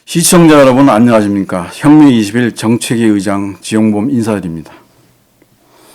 시청자 여러분 안녕하십니까. 혁명21 정책위 의장 지용범 인사드립니다.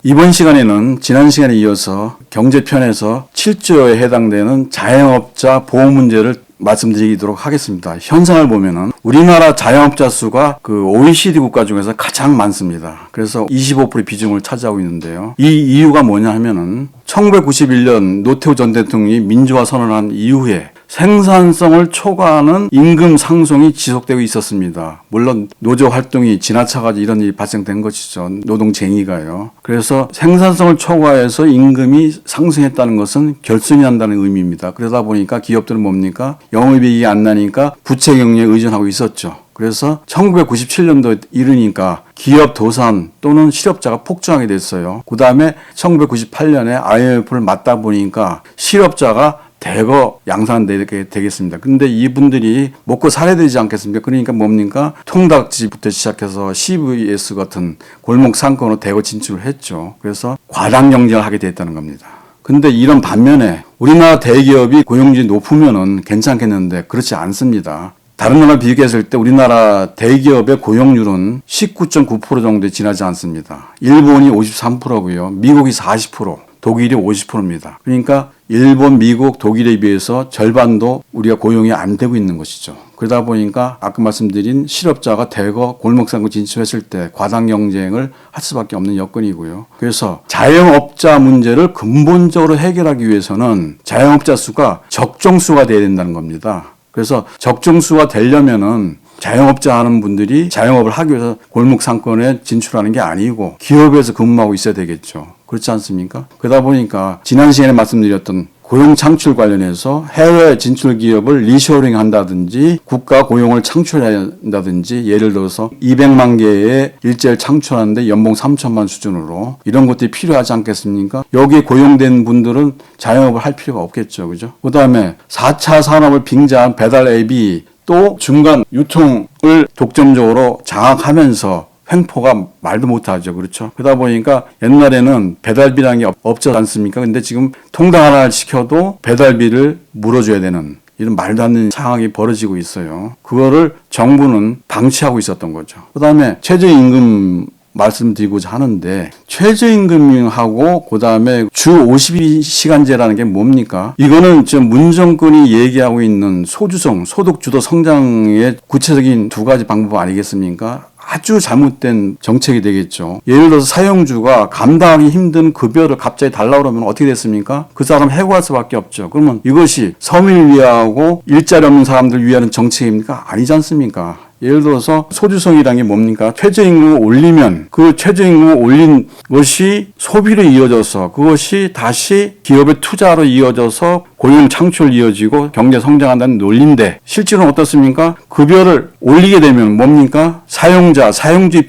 이번 시간에는 지난 시간에 이어서 경제편에서 7조에 해당되는 자영업자 보호 문제를 말씀드리도록 하겠습니다. 현상을 보면은 우리나라 자영업자 수가 그 OECD 국가 중에서 가장 많습니다. 그래서 25% 비중을 차지하고 있는데요. 이 이유가 뭐냐 하면은 1991년 노태우 전 대통령이 민주화 선언한 이후에 생산성을 초과하는 임금 상승이 지속되고 있었습니다. 물론 노조 활동이 지나쳐가지고 이런 일이 발생된 것이죠. 노동쟁의가요. 그래서 생산성을 초과해서 임금이 상승했다는 것은 결손이 난다는 의미입니다. 그러다 보니까 기업들은 뭡니까? 영업이익이 안 나니까 부채 경리에 의존하고 있었죠. 그래서 1997년도에 이르니까 기업 도산 또는 실업자가 폭증하게 됐어요. 그 다음에 1998년에 IMF를 맞다 보니까 실업자가 대거 양산되게 되겠습니다. 근데 이분들이 먹고 살아야 되지 않겠습니까? 그러니까 뭡니까? 통닭집부터 시작해서 CVS 같은 골목 상권으로 대거 진출을 했죠. 그래서 과당 경쟁을 하게 됐다는 겁니다. 근데 이런 반면에 우리나라 대기업이 고용률이 높으면은 괜찮겠는데 그렇지 않습니다. 다른 나라 비교했을 때 우리나라 대기업의 고용률은 19.9% 정도에 지나지 않습니다. 일본이 53%고요. 미국이 40%, 독일이 50%입니다. 그러니까 일본, 미국, 독일에 비해서 절반도 우리가 고용이 안 되고 있는 것이죠. 그러다 보니까 아까 말씀드린 실업자가 대거 골목상권 진출했을 때 과당 경쟁을 할 수밖에 없는 여건이고요. 그래서 자영업자 문제를 근본적으로 해결하기 위해서는 자영업자 수가 적정수가 돼야 된다는 겁니다. 그래서 적정수가 되려면은 자영업자 하는 분들이 자영업을 하기 위해서 골목 상권에 진출하는 게 아니고 기업에서 근무하고 있어야 되겠죠. 그렇지 않습니까? 그러다 보니까 지난 시간에 말씀드렸던 고용 창출 관련해서 해외 진출 기업을 리쇼링 한다든지 국가 고용을 창출한다든지 예를 들어서 200만 개의 일자리를 창출하는데 연봉 3천만 수준으로 이런 것들이 필요하지 않겠습니까? 여기에 고용된 분들은 자영업을 할 필요가 없겠죠. 그죠? 그 다음에 4차 산업을 빙자한 배달 앱이 또 중간 유통을 독점적으로 장악하면서 횡포가 말도 못하죠. 그렇죠? 그러다 보니까 옛날에는 배달비라는 게 없지 않습니까? 근데 지금 통닭 하나를 시켜도 배달비를 물어줘야 되는 이런 말도 안 되는 상황이 벌어지고 있어요. 그거를 정부는 방치하고 있었던 거죠. 그 다음에 최저임금 말씀드리고자 하는데 최저임금하고 그다음에 주 52시간제라는 게 뭡니까? 이거는 지금 문정권이 얘기하고 있는 소주성, 소득주도 성장의 구체적인 두 가지 방법 아니겠습니까? 아주 잘못된 정책이 되겠죠. 예를 들어서 사용주가 감당하기 힘든 급여를 갑자기 달라고 그러면 어떻게 됐습니까? 그 사람 해고할 수밖에 없죠. 그러면 이것이 서민을 위하고 일자리 없는 사람들 위하는 정책입니까? 아니지 않습니까? 예를 들어서 소주성이라는 게 뭡니까? 최저임금을 올리면 그 최저임금을 올린 것이 소비로 이어져서 그것이 다시 기업의 투자로 이어져서 고용 창출 이어지고 경제 성장한다는 논리인데 실제로는 어떻습니까? 급여를 올리게 되면 뭡니까? 사용주,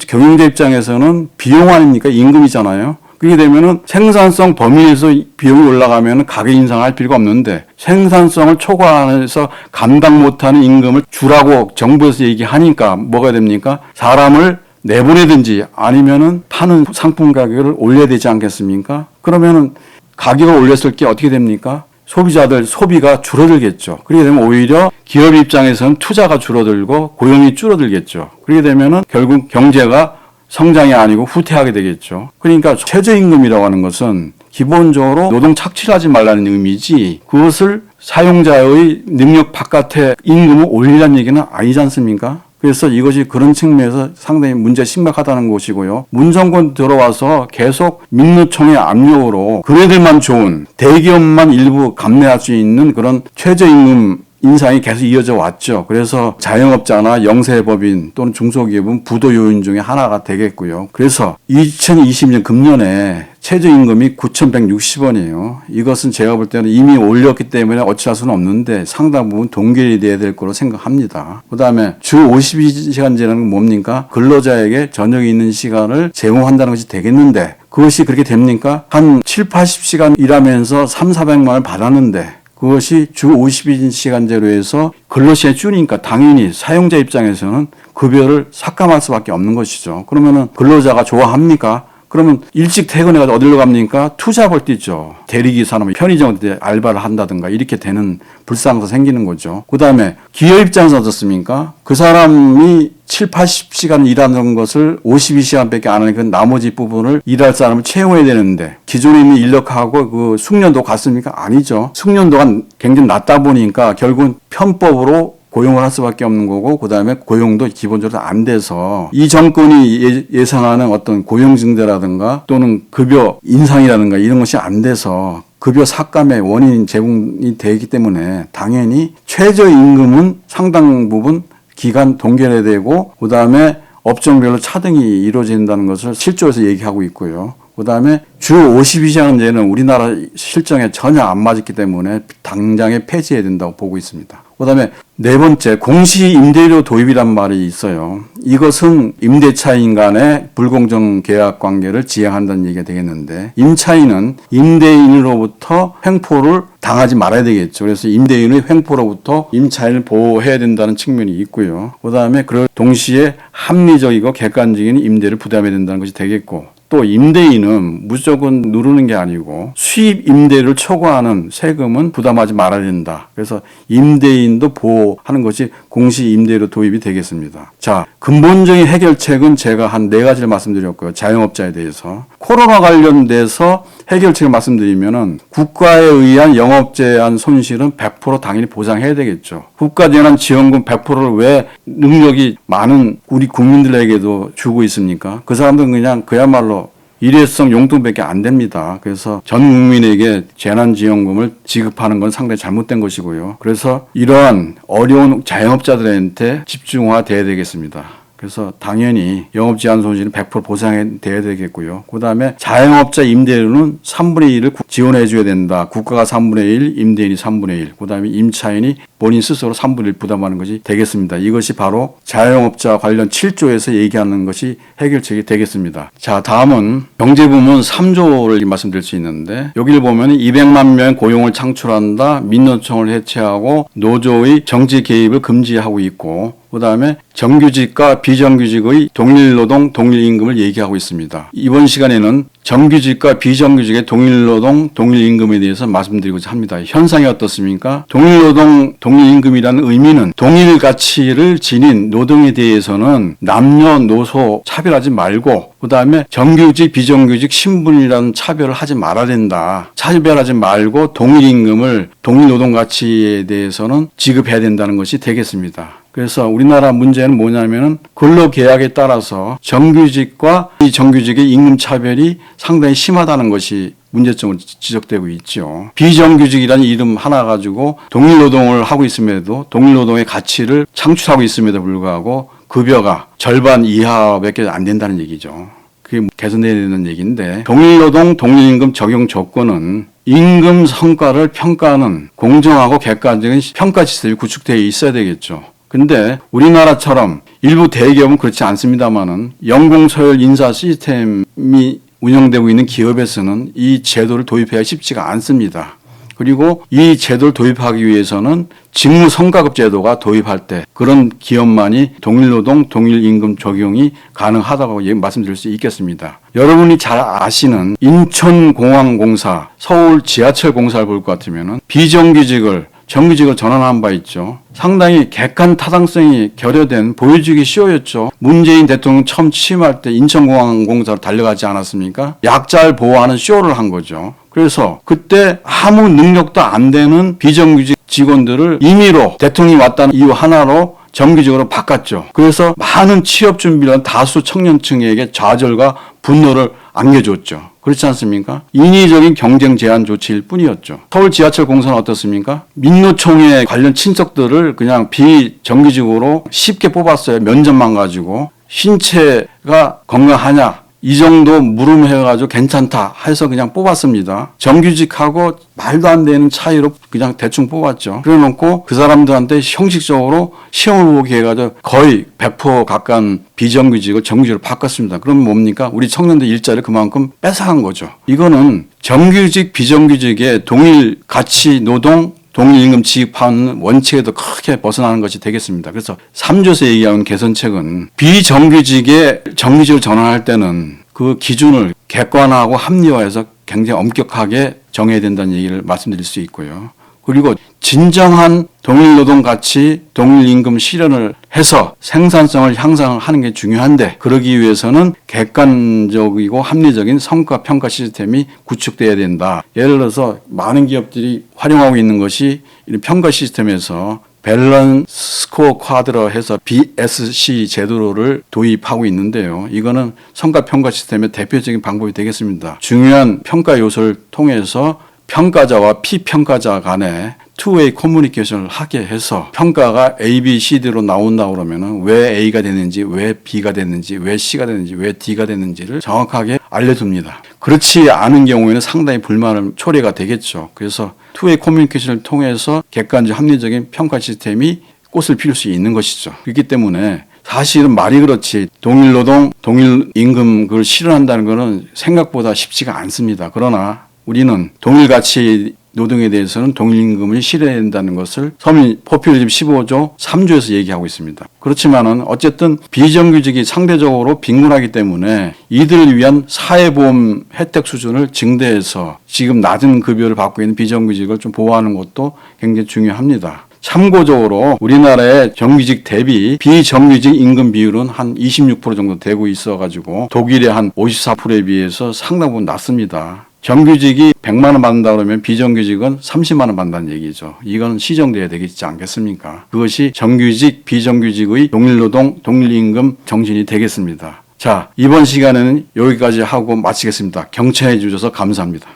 경영자 입장에서는 비용 아닙니까? 임금이잖아요. 그렇게 되면은 생산성 범위에서 비용이 올라가면 가격 인상할 필요가 없는데 생산성을 초과해서 감당 못하는 임금을 주라고 정부에서 얘기하니까 뭐가 됩니까? 사람을 내보내든지 아니면은 파는 상품 가격을 올려야 되지 않겠습니까? 그러면은 가격을 올렸을 게 어떻게 됩니까? 소비자들 소비가 줄어들겠죠. 그렇게 되면 오히려 기업 입장에서는 투자가 줄어들고 고용이 줄어들겠죠. 그렇게 되면은 결국 경제가 성장이 아니고 후퇴하게 되겠죠. 그러니까 최저임금이라고 하는 것은 기본적으로 노동 착취하지 말라는 의미지 그것을 사용자의 능력 바깥에 임금을 올리라는 얘기는 아니지 않습니까? 그래서 이것이 그런 측면에서 상당히 문제 심각하다는 것이고요. 문정권 들어와서 계속 민노총의 압력으로 그네들만 좋은 대기업만 일부 감내할 수 있는 그런 최저임금 인상이 계속 이어져 왔죠. 그래서 자영업자나 영세법인 또는 중소기업은 부도 요인 중에 하나가 되겠고요. 그래서 2020년 금년에 최저임금이 9,160원이에요. 이것은 제가 볼 때는 이미 올렸기 때문에 어찌할 수는 없는데 상당 부분 동결이 돼야 될 거로 생각합니다. 그 다음에 주 52시간제라는 건 뭡니까? 근로자에게 저녁에 있는 시간을 제공한다는 것이 되겠는데 그것이 그렇게 됩니까? 한 7, 80시간 일하면서 3, 400만 원을 받았는데 그것이 주 52시간제로 해서 근로시간이 줄이니까 당연히 사용자 입장에서는 급여를 삭감할 수밖에 없는 것이죠. 그러면은 근로자가 좋아합니까? 그러면 일찍 퇴근해가지고 어디로 갑니까? 투잡을 뛰죠. 대리기사나 편의점 때 알바를 한다든가 이렇게 되는 불상사 생기는 거죠. 그 다음에 기업 입장에서 어떻습니까? 그 사람이 7, 80시간 일하는 것을 52시간밖에 안 하니까 나머지 부분을 일할 사람을 채용해야 되는데 기존에 있는 인력하고 그 숙련도 같습니까? 아니죠. 숙련도가 굉장히 낮다 보니까 결국은 편법으로 고용을 할 수밖에 없는 거고 그다음에 고용도 기본적으로 안 돼서 이 정권이 예상하는 어떤 고용 증대라든가 또는 급여 인상이라든가 이런 것이 안 돼서 급여 삭감의 원인인 제공이 되기 때문에 당연히 최저임금은 상당 부분 기간 동결해야 되고 그다음에 업종별로 차등이 이루어진다는 것을 실조에서 얘기하고 있고요. 그다음에 주 52시간제는 우리나라 실정에 전혀 안 맞았기 때문에 당장에 폐지해야 된다고 보고 있습니다. 그다음에 네 번째, 공시 임대료 도입이란 말이 있어요. 이것은 임대차인 간의 불공정 계약 관계를 지향한다는 얘기가 되겠는데 임차인은 임대인으로부터 횡포를 당하지 말아야 되겠죠. 그래서 임대인의 횡포로부터 임차인을 보호해야 된다는 측면이 있고요. 그다음에 그 동시에 합리적이고 객관적인 임대를 부담해야 된다는 것이 되겠고 또 임대인은 무조건 누르는 게 아니고 수입 임대를 초과하는 세금은 부담하지 말아야 된다. 그래서 임대인도 보호하는 것이 공시 임대료 도입이 되겠습니다. 자, 근본적인 해결책은 제가 한 4가지를 말씀드렸고요. 자영업자에 대해서. 코로나 관련돼서 해결책을 말씀드리면은 국가에 의한 영업 제한 손실은 100% 당연히 보상해야 되겠죠. 국가재난지원금 100%를 왜 능력이 많은 우리 국민들에게도 주고 있습니까? 그 사람들은 그냥 그야말로 일회성 용돈밖에 안 됩니다. 그래서 전 국민에게 재난지원금을 지급하는 건 상당히 잘못된 것이고요. 그래서 이러한 어려운 자영업자들한테 집중화돼야 되겠습니다. 그래서 당연히 영업제한 손실은 100% 보상해야 되겠고요. 그 다음에 자영업자 임대료는 3분의 1을 지원해 줘야 된다. 국가가 3분의 1, 임대인이 3분의 1, 그 다음에 임차인이 본인 스스로 3분의 1 부담하는 것이 되겠습니다. 이것이 바로 자영업자 관련 7조에서 얘기하는 것이 해결책이 되겠습니다. 자, 다음은 경제부문 3조를 말씀드릴 수 있는데 여기를 보면 200만 명 고용을 창출한다. 민노총을 해체하고 노조의 정치 개입을 금지하고 있고 그 다음에 정규직과 비정규직의 동일노동, 동일임금을 얘기하고 있습니다. 이번 시간에는 정규직과 비정규직의 동일노동, 동일임금에 대해서 말씀드리고자 합니다. 현상이 어떻습니까? 동일노동, 동일임금이라는 의미는 동일 가치를 지닌 노동에 대해서는 남녀노소 차별하지 말고 그 다음에 정규직, 비정규직, 신분이라는 차별을 하지 말아야 된다. 차별하지 말고 동일임금을 동일노동 가치에 대해서는 지급해야 된다는 것이 되겠습니다. 그래서 우리나라 문제는 뭐냐면은 근로계약에 따라서 정규직과 비정규직의 임금 차별이 상당히 심하다는 것이 문제점으로 지적되고 있죠. 비정규직이라는 이름 하나 가지고 동일노동을 하고 있음에도 동일노동의 가치를 창출하고 있음에도 불구하고 급여가 절반 이하밖에 안 된다는 얘기죠. 그게 개선돼야 되는 얘기인데 동일노동, 동일임금 적용 조건은 임금 성과를 평가하는 공정하고 객관적인 평가 시스템이 구축되어 있어야 되겠죠. 근데 우리나라처럼 일부 대기업은 그렇지 않습니다만은 연공서열 인사 시스템이 운영되고 있는 기업에서는 이 제도를 도입해야 쉽지가 않습니다. 그리고 이 제도를 도입하기 위해서는 직무 성과급 제도가 도입할 때 그런 기업만이 동일노동, 동일임금 적용이 가능하다고 말씀드릴 수 있겠습니다. 여러분이 잘 아시는 인천공항공사, 서울 지하철공사를 볼 것 같으면 비정규직을 정규직으로 전환한 바 있죠. 상당히 객관 타당성이 결여된 보여주기 쇼였죠. 문재인 대통령 처음 취임할 때 인천공항공사로 달려가지 않았습니까? 약자를 보호하는 쇼를 한 거죠. 그래서 그때 아무 능력도 안 되는 비정규직 직원들을 임의로 대통령이 왔다는 이유 하나로 정규직으로 바꿨죠. 그래서 많은 취업 준비를 한 다수 청년층에게 좌절과 분노를 안겨줬죠. 그렇지 않습니까? 인위적인 경쟁 제한 조치일 뿐이었죠. 서울 지하철 공사는 어떻습니까? 민노총의 관련 친척들을 그냥 비정규직으로 쉽게 뽑았어요. 면접만 가지고. 신체가 건강하냐? 이 정도 물음해가지고 괜찮다 해서 그냥 뽑았습니다. 정규직하고 말도 안 되는 차이로 그냥 대충 뽑았죠. 그래 놓고 그 사람들한테 형식적으로 시험을 보게 해가지고 거의 100% 가까운 비정규직을 정규직으로 바꿨습니다. 그럼 뭡니까? 우리 청년들 일자리를 그만큼 뺏어간 거죠. 이거는 정규직, 비정규직의 동일 가치 노동, 동일임금 지급하는 원칙에도 크게 벗어나는 것이 되겠습니다. 그래서 3조에서 얘기하는 개선책은 비정규직의 정규직으로 전환할 때는 그 기준을 객관화하고 합리화해서 굉장히 엄격하게 정해야 된다는 얘기를 말씀드릴 수 있고요. 그리고 진정한 동일노동 가치, 동일임금 실현을 해서 생산성을 향상하는 게 중요한데 그러기 위해서는 객관적이고 합리적인 성과 평가 시스템이 구축돼야 된다. 예를 들어서 많은 기업들이 활용하고 있는 것이 이런 평가 시스템에서 밸런스 스코어 쿼드로 해서 BSC 제도를 도입하고 있는데요. 이거는 성과 평가 시스템의 대표적인 방법이 되겠습니다. 중요한 평가 요소를 통해서 평가자와 피평가자 간에 투웨이 커뮤니케이션을 하게 해서 평가가 A, B, C, D로 나온다 그러면은 왜 A가 됐는지, 왜 B가 됐는지, 왜 C가 됐는지, 왜 D가 됐는지를 정확하게 알려줍니다. 그렇지 않은 경우에는 상당히 불만을 초래가 되겠죠. 그래서 투웨이 커뮤니케이션을 통해서 객관적 합리적인 평가 시스템이 꽃을 피울 수 있는 것이죠. 그렇기 때문에 사실은 말이 그렇지 동일 노동, 동일 임금 그걸 실현한다는 것은 생각보다 쉽지가 않습니다. 그러나 우리는 동일 가치 노동에 대해서는 동일 임금을 실현해야 된다는 것을 서민 포퓰리즘 15조 3조에서 얘기하고 있습니다. 그렇지만은 어쨌든 비정규직이 상대적으로 빈곤하기 때문에 이들을 위한 사회보험 혜택 수준을 증대해서 지금 낮은 급여를 받고 있는 비정규직을 좀 보호하는 것도 굉장히 중요합니다. 참고적으로 우리나라의 정규직 대비 비정규직 임금 비율은 한 26% 정도 되고 있어가지고 독일의 한 54%에 비해서 상당 부분 낮습니다. 정규직이 100만 원 받는다 그러면 비정규직은 30만 원 받는다는 얘기죠. 이건 시정돼야 되겠지 않겠습니까? 그것이 정규직, 비정규직의 동일노동, 동일임금 정신이 되겠습니다. 자, 이번 시간에는 여기까지 하고 마치겠습니다. 경청해 주셔서 감사합니다.